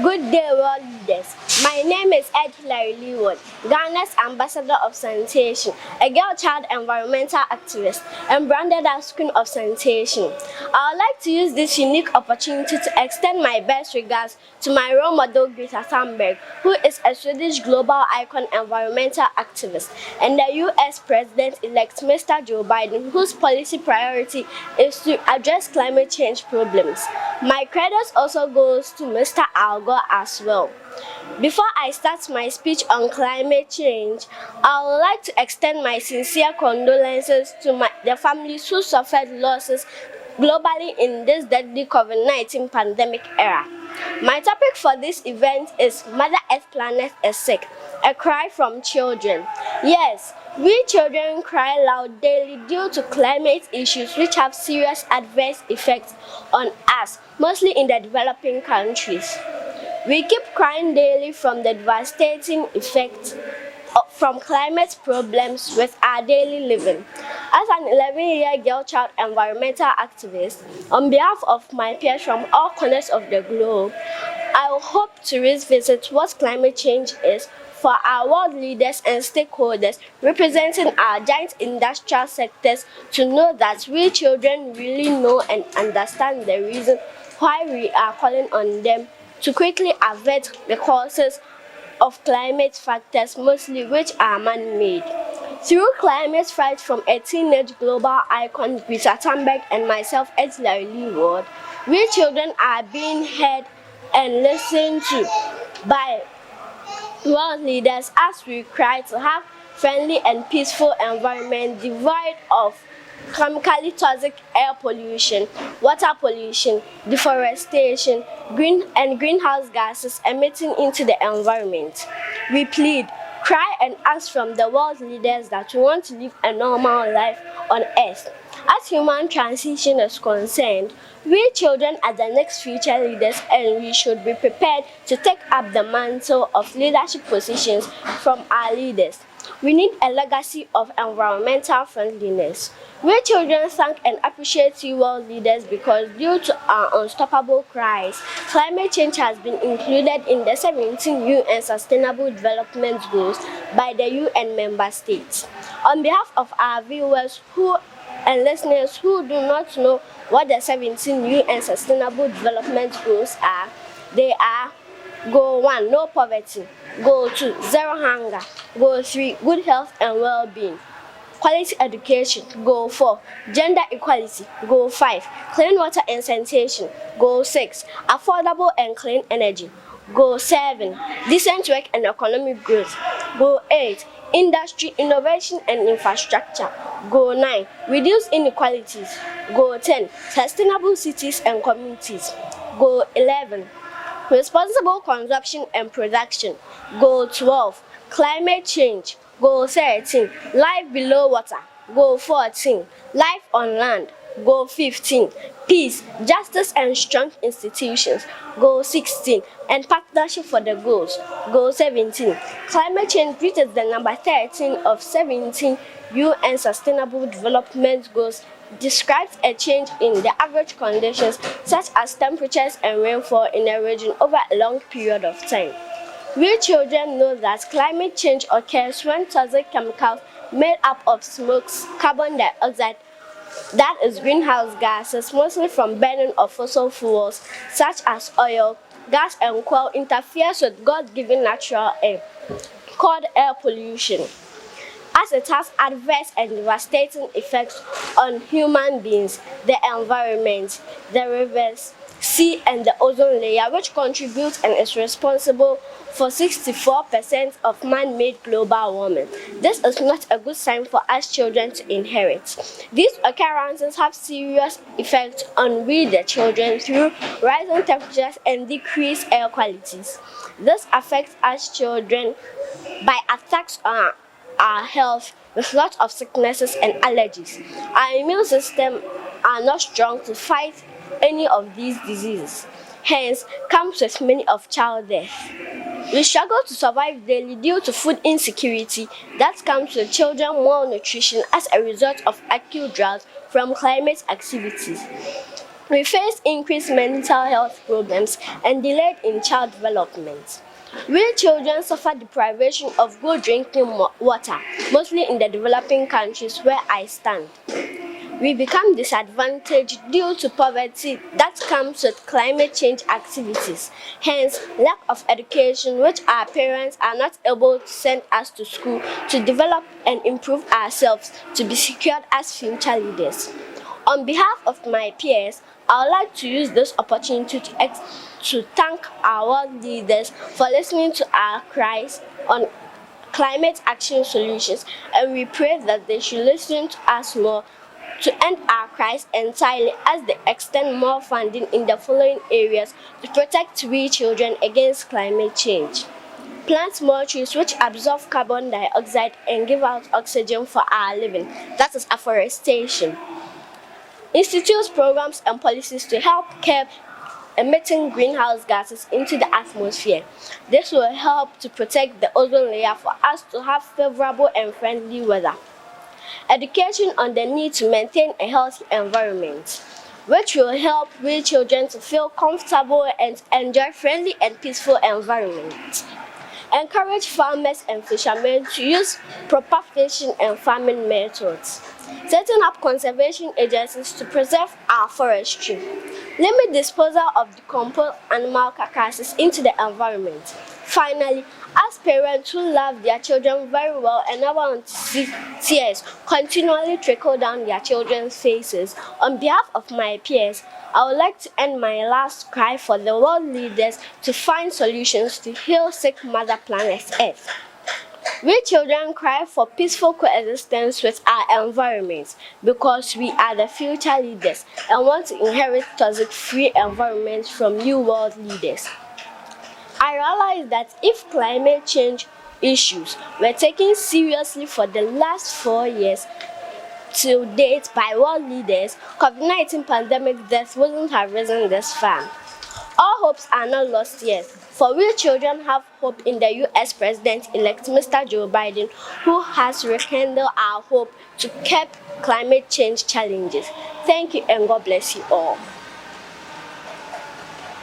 Good day, world leaders. My name is Ed Hilary Leeward, Ghana's Ambassador of Sanitation, a girl child environmental activist, and branded as Queen of Sanitation. I would like to use this unique opportunity to extend my best regards to my role model Greta Thunberg, who is a Swedish global icon environmental activist, and the US President-elect Mr. Joe Biden, whose policy priority is to address climate change problems. My credit also goes to Mr. Al-Gore as well. Before I start my speech on climate change, I would like to extend my sincere condolences to the families who suffered losses globally in this deadly COVID-19 pandemic era. My topic for this event is Mother Earth Planet is Sick, a cry from children. Yes, we children cry loud daily due to climate issues which have serious adverse effects on us, mostly in the developing countries. We keep crying daily from the devastating effects from climate problems with our daily living. As an 11-year girl child environmental activist, on behalf of my peers from all corners of the globe, I hope to revisit what climate change is for our world leaders and stakeholders representing our giant industrial sectors to know that we children really know and understand the reason why we are calling on them to quickly avert the causes of climate factors, mostly which are man-made. Through climate fight from a teenage global icon, Greta Thunberg, and myself, Hilary Leeward, we children are being heard and listened to by world leaders as we cry to have friendly and peaceful environment devoid of chemically toxic air pollution, water pollution, deforestation, greenhouse gases emitting into the environment. We plead, cry and ask from the world leaders that we want to live a normal life on Earth. As human transition is concerned, we children are the next future leaders and we should be prepared to take up the mantle of leadership positions from our leaders. We need a legacy of environmental friendliness. We children thank and appreciate you world leaders because due to our unstoppable cries, climate change has been included in the 17 UN Sustainable Development Goals by the UN member states. On behalf of our viewers and listeners who do not know what the 17 UN Sustainable Development Goals are, they are: Goal 1, no poverty. Goal 2, zero hunger. Goal 3, good health and well-being. Quality education. Goal 4, gender equality. Goal 5, clean water and sanitation. Goal 6, affordable and clean energy. Goal 7, decent work and economic growth. Goal 8, industry, innovation and infrastructure. Goal 9, reduce inequalities. Goal 10, sustainable cities and communities. Goal 11, responsible consumption and production. Goal 12, climate change. Goal 13, life below water. Goal 14, life on land. Goal 15, peace, justice and strong institutions. Goal 16, and partnership for the goals. Goal 17, climate change, which is the number 13 of 17 UN Sustainable Development Goals, describes a change in the average conditions such as temperatures and rainfall in a region over a long period of time. We children know that climate change occurs when toxic chemicals made up of smokes, carbon dioxide, that is greenhouse gases, mostly from burning of fossil fuels such as oil, gas and coal, interferes with God-given natural air, called air pollution, as it has adverse and devastating effects on human beings, the environment, the rivers, sea and the ozone layer, which contributes and is responsible for 64% of man-made global warming. This is not a good sign for us children to inherit. These occurrences have serious effects on we the children through rising temperatures and decreased air qualities. This affects us children by attacks on our health with lots of sicknesses and allergies. Our immune system are not strong to fight any of these diseases, hence comes with many of child death. We struggle to survive daily due to food insecurity that comes with children malnutrition as a result of acute drought from climate activities. We face increased mental health problems and delayed in child development. Real children suffer deprivation of good drinking water, mostly in the developing countries where I stand. We become disadvantaged due to poverty that comes with climate change activities, hence lack of education, which our parents are not able to send us to school to develop and improve ourselves to be secured as future leaders. On behalf of my peers, I would like to use this opportunity to thank our world leaders for listening to our cries on climate action solutions, and we pray that they should listen to us more to end our cries entirely as they extend more funding in the following areas to protect we children against climate change. Plant more trees which absorb carbon dioxide and give out oxygen for our living, that is afforestation. Institute programs and policies to help curb emitting greenhouse gases into the atmosphere. This will help to protect the ozone layer for us to have favorable and friendly weather. Education on the need to maintain a healthy environment, which will help we children to feel comfortable and enjoy friendly and peaceful environment. Encourage farmers and fishermen to use proper fishing and farming methods. Setting up conservation agencies to preserve our forestry. Limit disposal of decomposed animal carcasses into the environment. Finally, as parents who love their children very well and never want to see tears continually trickle down their children's faces, on behalf of my peers, I would like to end my last cry for the world leaders to find solutions to heal sick Mother Planet Earth. We children cry for peaceful coexistence with our environment because we are the future leaders and want to inherit toxic-free environments from you world leaders. I realize that if climate change issues were taken seriously for the last 4 years to date by world leaders, COVID-19 pandemic deaths wouldn't have risen this far. All hopes are not lost yet, for we children have hope in the US President-elect Mr. Joe Biden, who has rekindled our hope to curb climate change challenges. Thank you and God bless you all.